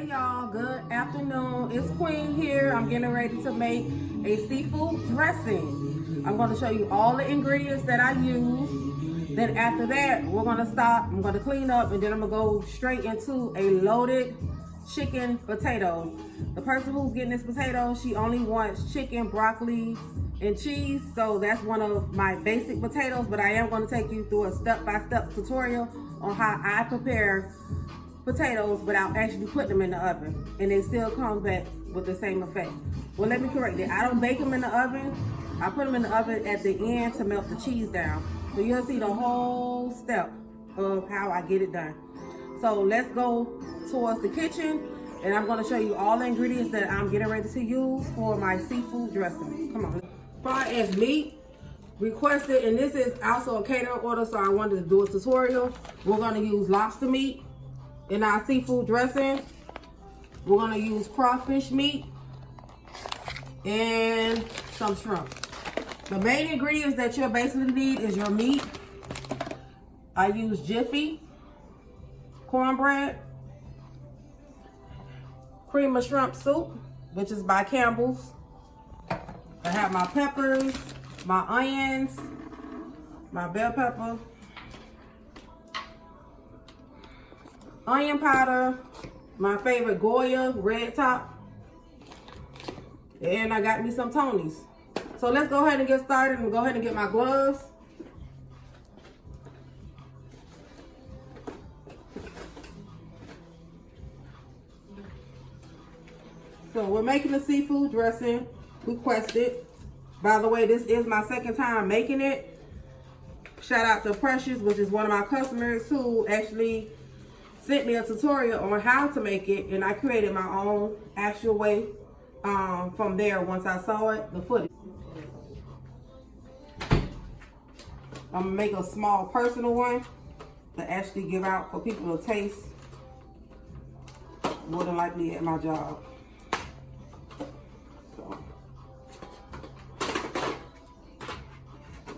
Hey y'all, good afternoon. It's Queen here. I'm getting ready to make a seafood dressing. I'm going to show you all the ingredients that I use. Then after that, we're going to stop. I'm going to clean up and then I'm going to go straight into a loaded chicken potato. The person who's getting this potato, she only wants chicken, broccoli, and cheese. So that's one of my basic potatoes, but I am going to take you through a step-by-step tutorial on how I prepare potatoes without actually putting them in the oven, and they still come back with the same effect. Well, let me correct it. I don't bake them in the oven. I put them in the oven at the end to melt the cheese down. So you'll see the whole step of how I get it done. So let's go towards the kitchen, and I'm going to show you all the ingredients that I'm getting ready to use for my seafood dressing. Come on. As far as meat, requested, and this is also a catering order, so I wanted to do a tutorial. We're going to use lobster meat in our seafood dressing. We're going to use crawfish meat and some shrimp. The main ingredients that you'll basically need is your meat. I use Jiffy, cornbread, cream of shrimp soup, which is by Campbell's. I have my peppers, my onions, my bell pepper, onion powder, my favorite Goya red top, and I got me some Tony's. So let's go ahead and get started and go ahead and get my gloves. So we're making a seafood dressing requested. By the way, this is my second time making it. Shout out to Precious, which is one of my customers who actually sent me a tutorial on how to make it, and I created my own actual way from there once I saw it, the footage. I'm gonna make a small personal one to actually give out for people to taste, more than likely at my job. So,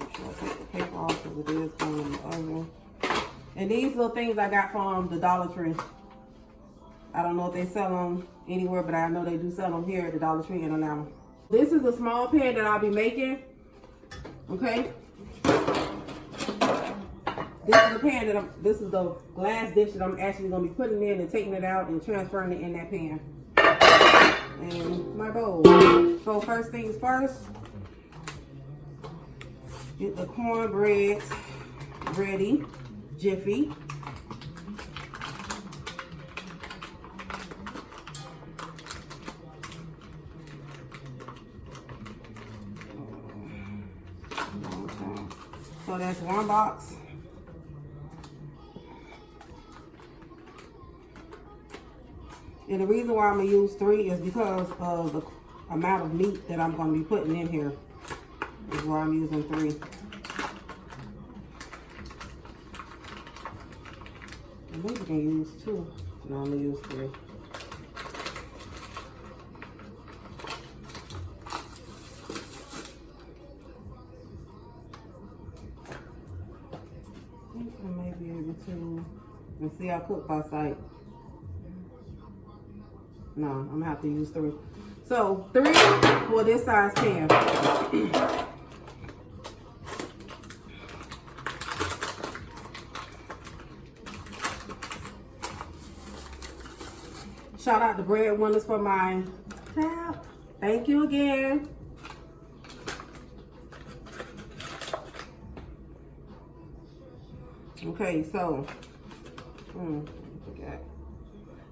make sure I take the paper off because it is going in the oven. And these little things I got from the Dollar Tree. I don't know if they sell them anywhere, but I know they do sell them here at the Dollar Tree in Atlanta. This is a small pan that I'll be making. Okay. This is the glass dish that I'm actually gonna be putting in and taking it out and transferring it in that pan. And my bowl. So first things first, get the cornbread ready. Jiffy. So that's one box. And the reason why I'm going to use 3 is because of the amount of meat that I'm going to be putting in here. Is why I'm using 3. I think we can use 2. No, I'm going to use 3. I think I may be able to. And see, I cook by sight. No, I'm going to have to use 3. So, 3 for this size pan. Shout out to Bread Wonders for my tap. Thank you again. Okay, so,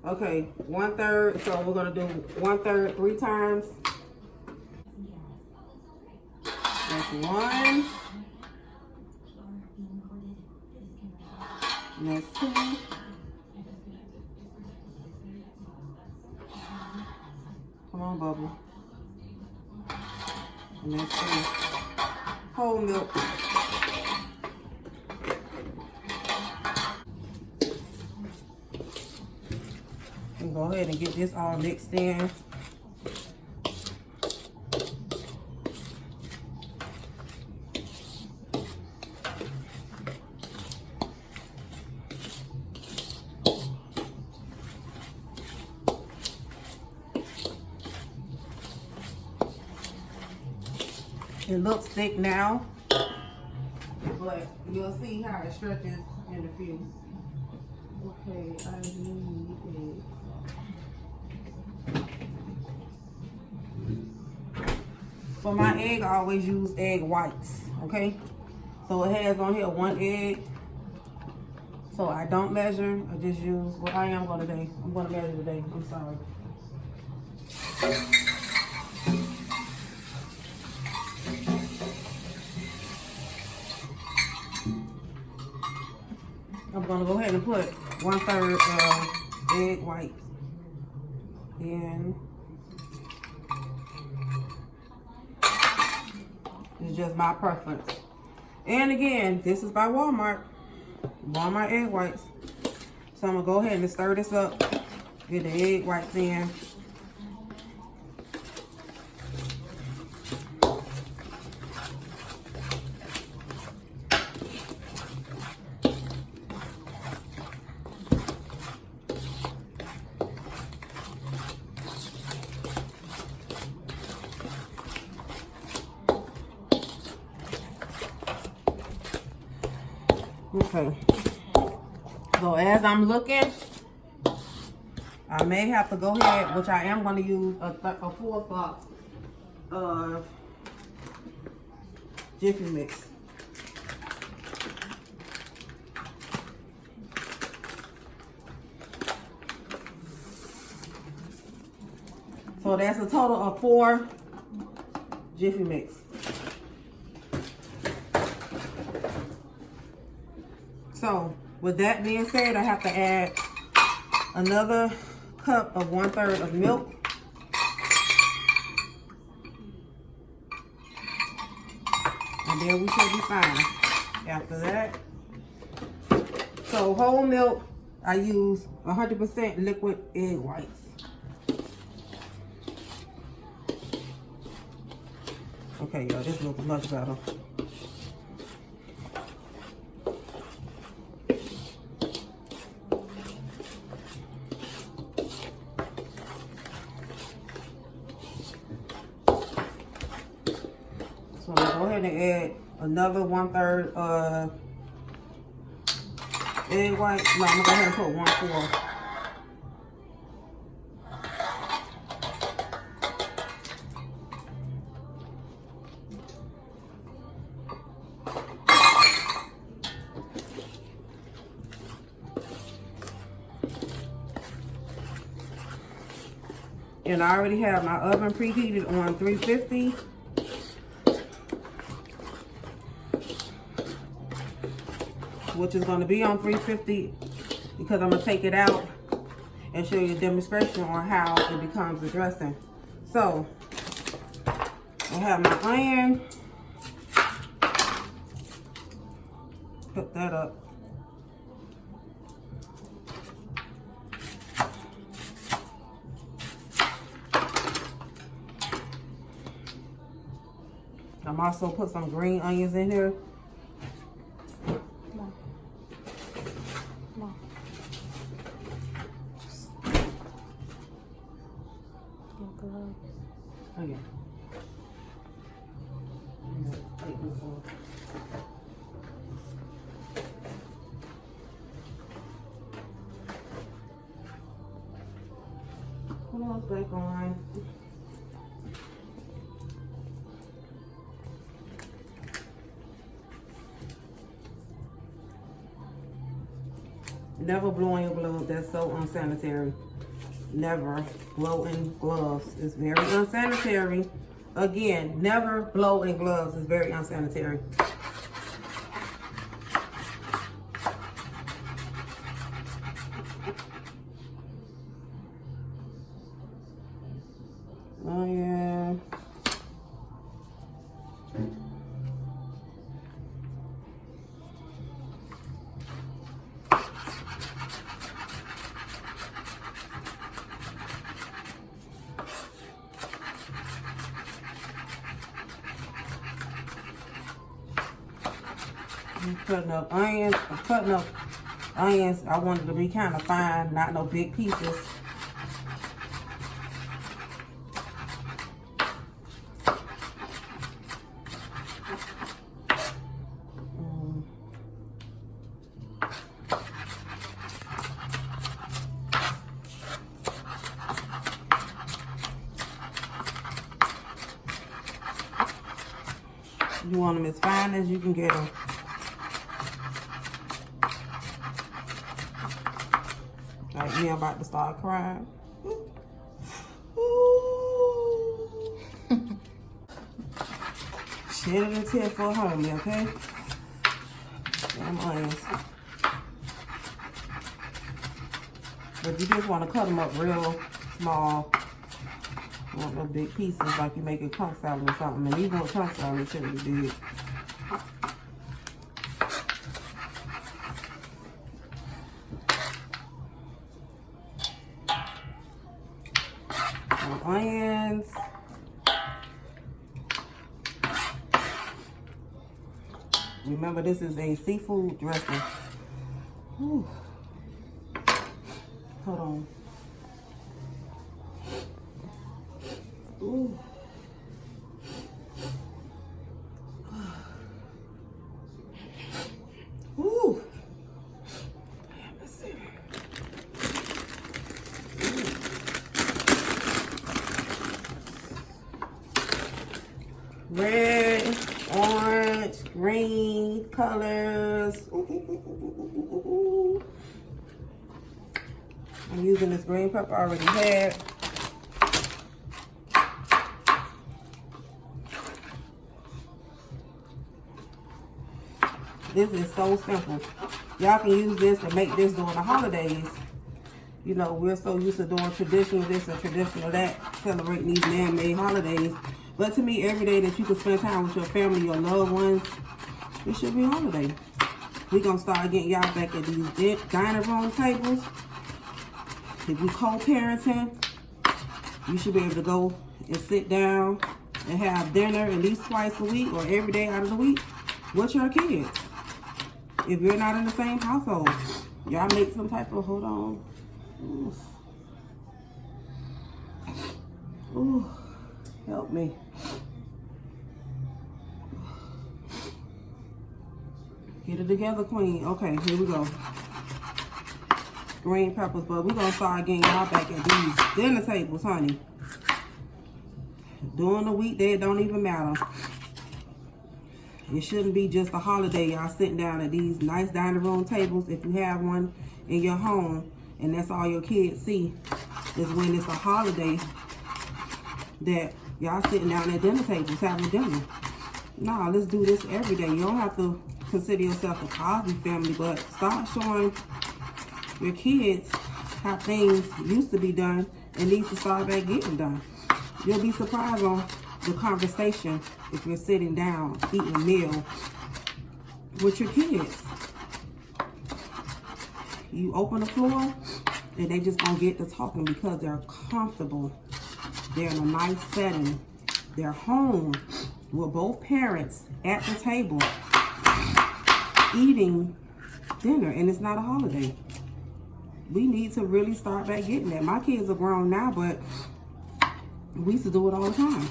okay, 1/3. So we're gonna do 1/3 3 times. That's 1. And that's 2. Come on, Bubble. And that's 3. Whole milk. And go ahead and get this all mixed in. It looks thick now, but you'll see how it stretches in a few. Okay, I need for my egg, I always use egg whites, okay? So it has on here 1 egg. So I don't measure, I just use, well, I am gonna today. I'm gonna measure today, I'm sorry. I'm gonna go ahead and put 1/3 of egg whites in. It's just my preference. And again, this is by Walmart egg whites. So I'm gonna go ahead and stir this up, get the egg whites in. Okay, so as I'm looking, I may have to go ahead, which I am going to use a 4th box of Jiffy Mix. So that's a total of 4 Jiffy Mix. So with that being said, I have to add another cup of 1/3 of milk. And then we should be fine after that. So whole milk, I use 100% liquid egg whites. Okay, y'all, this looks much better. So I'm gonna go ahead and add another 1/3 egg white. No, I'm gonna go ahead and put 1/4. And I already have my oven preheated on 350. Which is going to be on 350 because I'm going to take it out and show you a demonstration on how it becomes a dressing. So, I have my onion. Put that up. I'm also put some green onions in here. Oh yeah. What else back on? Never blow in your gloves. That's so unsanitary. Never blow in gloves. It's very unsanitary. Again, never blow in gloves. It's very unsanitary. Oh yeah. I'm cutting up onions. I'm cutting up onions. I wanted to be kind of fine, not no big pieces. You want them as fine as you can get them. Like me, I'm about to start crying. Shed it a tear for a homie, okay? Damn onions. But you just want to cut them up real small. You want no big pieces like you make a chunk salad or something. And even with chunk salad, it shouldn't be big. Some onions. Remember, this is a seafood dressing. Whew. Hold on. Ooh. Ooh. Let's see. Red, orange, green colors. Ooh. I'm using this green pepper I already had. This is so simple. Y'all can use this to make this during the holidays. You know, we're so used to doing traditional this and traditional that, celebrating these man-made holidays. But to me, every day that you can spend time with your family, your loved ones, it should be a holiday. We're going to start getting y'all back at these dining room tables. If you co-parenting, you should be able to go and sit down and have dinner at least twice a week or every day out of the week with your kids. If you're not in the same household, y'all make some type of, hold on. Ooh, help me. Get it together, queen. Okay, here we go. Green peppers, but we're gonna start getting y'all back at these dinner tables, honey. During the weekday, it don't even matter. It shouldn't be just a holiday, y'all sitting down at these nice dining room tables. If you have one in your home and that's all your kids see, is when it's a holiday that y'all sitting down at dinner tables having dinner. No, let's do this every day. You don't have to consider yourself a Cosby family, but start showing your kids how things used to be done and needs to start back getting done. You'll be surprised on the conversation if you're sitting down eating a meal with your kids. You open the floor and they just gonna get to talking because they're comfortable. They're in a nice setting. They're home with both parents at the table eating dinner, and it's not a holiday. We need to really start back getting that. My kids are grown now, but we used to do it all the time.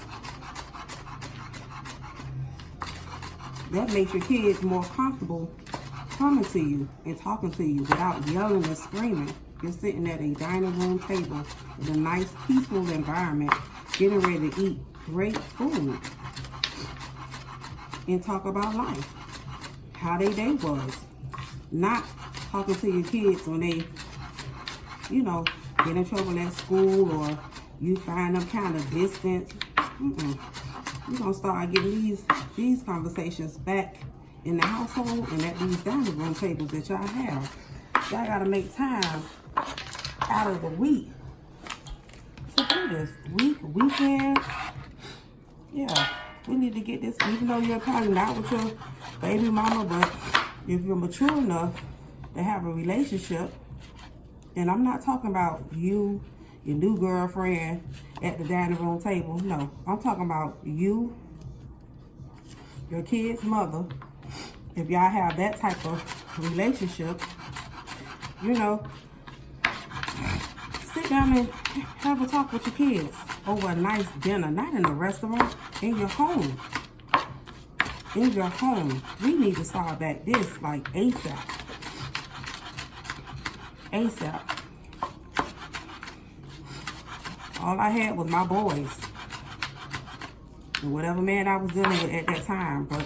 That makes your kids more comfortable coming to you and talking to you without yelling and screaming. You're sitting at a dining room table in a nice, peaceful environment, getting ready to eat great food and talk about life, how their day was. Not talking to your kids when they, you know, get in trouble at school or you find them kind of distant. We're going to start getting these conversations back in the household and at these dining room tables that y'all have. Y'all got to make time out of the week to do this. Weekend. Yeah, we need to get this, even though you're probably not with your baby mama, but if you're mature enough to have a relationship, and I'm not talking about you, your new girlfriend at the dining room table. No, I'm talking about you, your kid's mother. If y'all have that type of relationship, you know, sit down and have a talk with your kids over a nice dinner, not in a restaurant, in your home. In your home. We need to start back this like ASAP. ASAP. All I had was my boys. whatever man I was dealing with at that time. But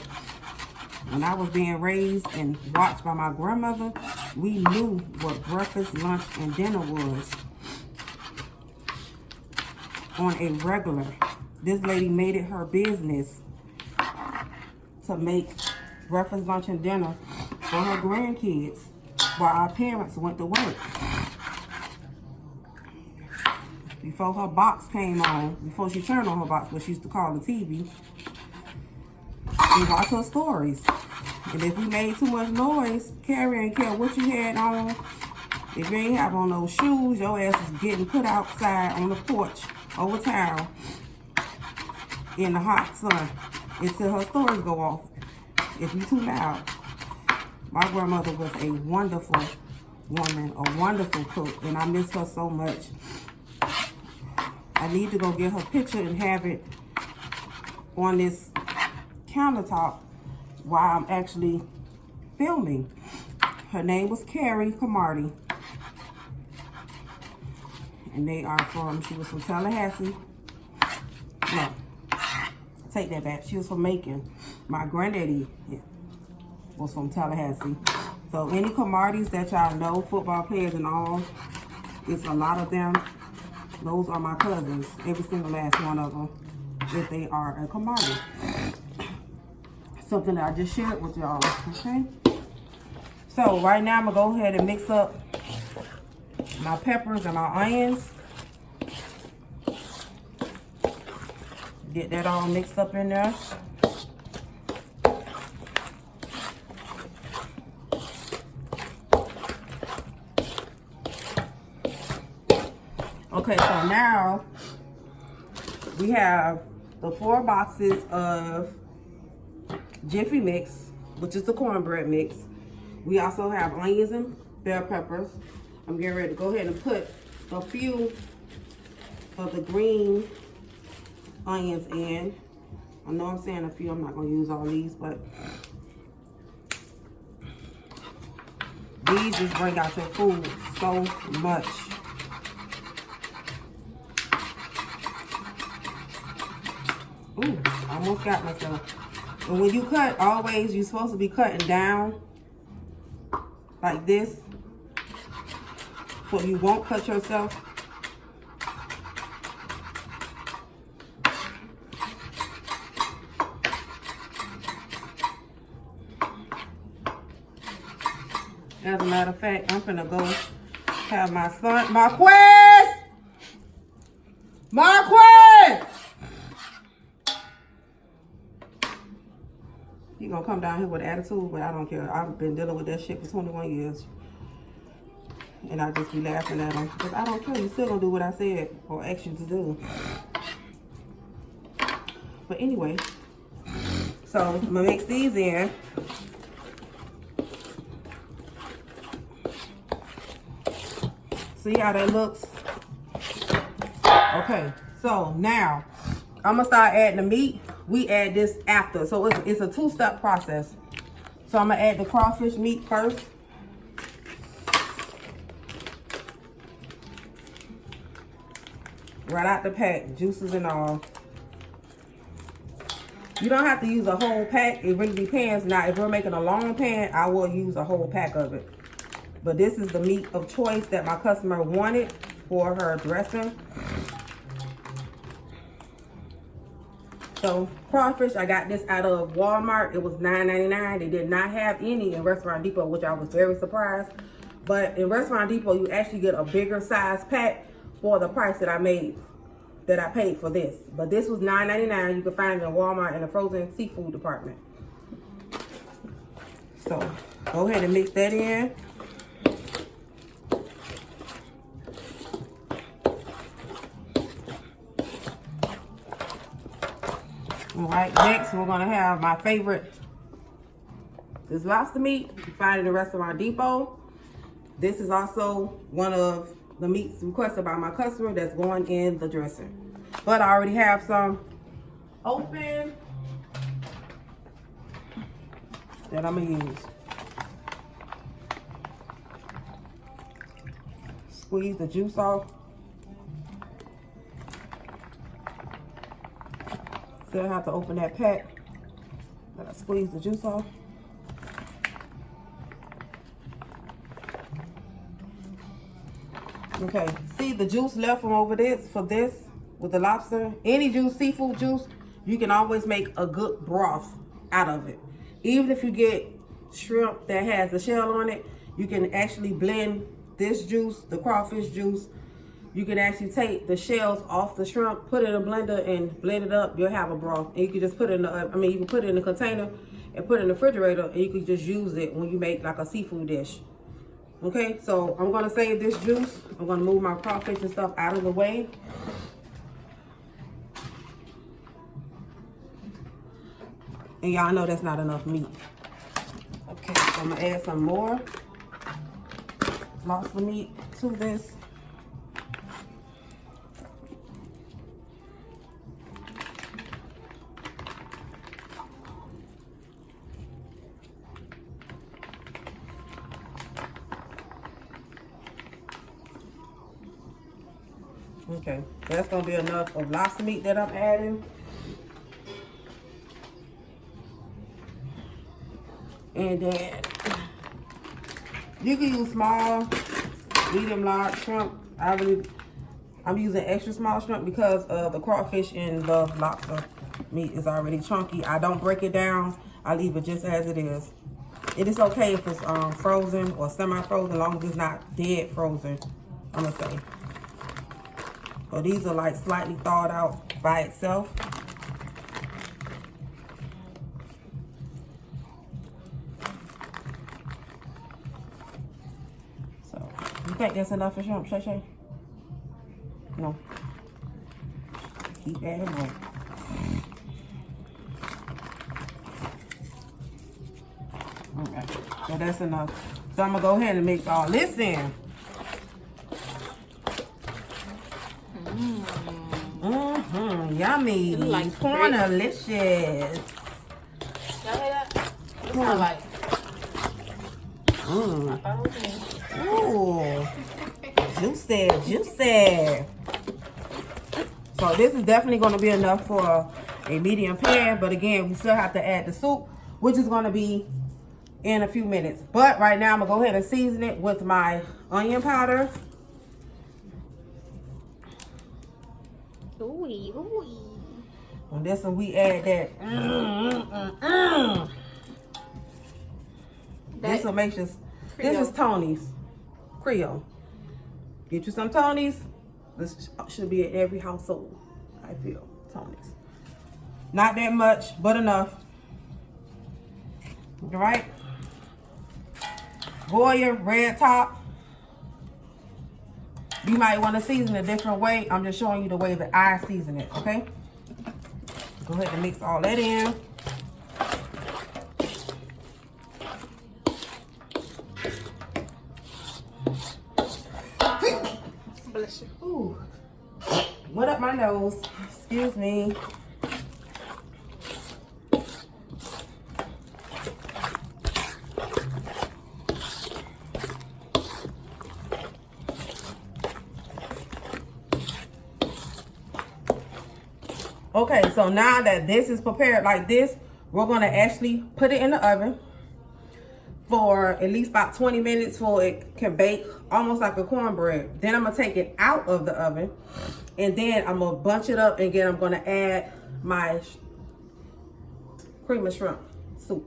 when I was being raised and watched by my grandmother, we knew what breakfast, lunch, and dinner was on a regular. This lady made it her business to make breakfast, lunch, and dinner for her grandkids while our parents went to work. Before her box came on, before she turned on her box, what she used to call the TV, we watch her stories. And if we made too much noise, Carrie ain't care what you had on. If you ain't have on those shoes, your ass is getting put outside on the porch over town in the hot sun until her stories go off. If you too loud. My grandmother was a wonderful woman, a wonderful cook, and I miss her so much. I need to go get her picture and have it on this countertop while I'm actually filming. Her name was Carrie Camardi. And she was from Tallahassee. No, take that back. She was from Macon. My granddaddy was from Tallahassee. So any Camardis that y'all know, football players and all, it's a lot of them. Those are my cousins, every single last one of them, if they are a Camardi. Something that I just shared with y'all, okay? So right now I'm gonna go ahead and mix up my peppers and my onions. Get that all mixed up in there. Okay, so now we have the 4 boxes of Jiffy Mix, which is the cornbread mix. We also have onions and bell peppers. I'm getting ready to go ahead and put a few of the green onions in. I know I'm saying a few, I'm not gonna use all these, but these just bring out your food so much. Ooh, I almost got myself. And when you cut, always, you're supposed to be cutting down like this, so you won't cut yourself. As a matter of fact, I'm gonna go have my son, Marquez! He gonna come down here with attitude, but I don't care. I've been dealing with that shit for 21 years. And I just be laughing at him. Because I don't care. You still gonna do what I said or asked you to do. But anyway. So, I'm gonna mix these in. See how that looks? Okay. So, now, I'm gonna start adding the meat. We add this after, so it's a 2-step process. So I'm gonna add the crawfish meat first. Right out the pack, juices and all. You don't have to use a whole pack, it really depends. Now, if we're making a long pan, I will use a whole pack of it. But this is the meat of choice that my customer wanted for her dressing. So, crawfish, I got this out of Walmart. It was $9.99. They did not have any in Restaurant Depot, which I was very surprised. But in Restaurant Depot, you actually get a bigger size pack for the price that I paid for this. But this was $9.99. You can find it in Walmart in the frozen seafood department. So, go ahead and mix that in. All right, next we're gonna have my favorite. This lobster meat, you find it in Restaurant Depot. This is also one of the meats requested by my customer that's going in the dressing. But I already have some open that I'm gonna use. Squeeze the juice off. Still have to open that pack. Gotta squeeze the juice off. Okay, see the juice left from over this for this with the lobster. Any juice, seafood juice, you can always make a good broth out of it. Even if you get shrimp that has the shell on it, you can actually blend this juice, the crawfish juice. You can actually take the shells off the shrimp, put it in a blender and blend it up. You'll have a broth. And you can just put it in the, you can put it in a container and put it in the refrigerator, and you can just use it when you make like a seafood dish. Okay, so I'm gonna save this juice. I'm gonna move my crawfish and stuff out of the way. And y'all know that's not enough meat. Okay, so I'm gonna add some more lobster meat to this. Okay, that's gonna be enough of lobster meat that I'm adding. And then you can use small, medium, large shrimp. I'm using extra small shrimp because the crawfish and the lobster meat is already chunky. I don't break it down. I leave it just as it is. It is okay if it's frozen or semi-frozen, as long as it's not dead frozen, I'm gonna say. So these are like slightly thawed out by itself. So you think that's enough for shrimp, Shay Shay? No. Keep adding more. Okay, so that's enough. So I'm gonna go ahead and mix all this in. Yummy. Like cornalicious. Y'all hear that? It sound like. Ooh. Juicy, juicy. So this is definitely going to be enough for a medium pan. But again, we still have to add the soup, which is going to be in a few minutes. But right now, I'm going to go ahead and season it with my onion powder. Ooh, ooh. On this one, we add that. This will make us. This is Tony's Creole. Get you some Tony's. This should be in every household. I feel Tony's. Not that much, but enough. All right. Goya red top. You might want to season a different way. I'm just showing you the way that I season it, okay? Go ahead and mix all that in. Bless you. Ooh. Went up my nose. Excuse me. Okay, so now that this is prepared like this, we're going to actually put it in the oven for at least about 20 minutes so it can bake almost like a cornbread. Then I'm going to take it out of the oven, and then I'm going to bunch it up, and again I'm going to add my cream of shrimp soup.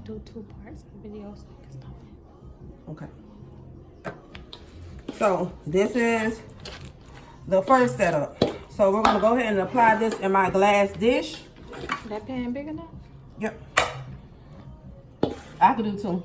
Do 2 parts of the video so I can stop it. Okay. So this is the first setup. So we're gonna go ahead and apply this in my glass dish. That pan big enough? Yep. I could do 2.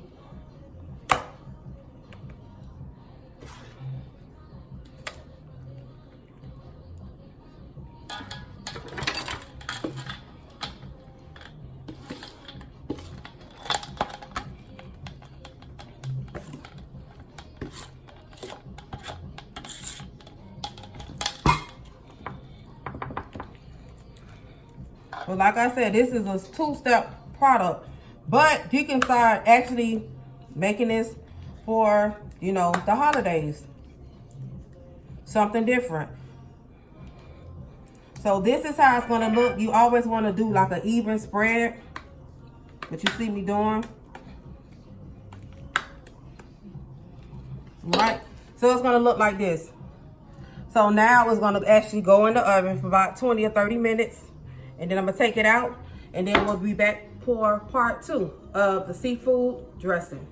Well, like I said, this is a 2-step product, but you can start actually making this for, you know, the holidays. Something different. So this is how it's gonna look. You always wanna do like an even spread, that you see me doing. Right, so it's gonna look like this. So now it's gonna actually go in the oven for about 20 or 30 minutes. And then I'm gonna take it out, and then we'll be back for part 2 of the seafood dressing.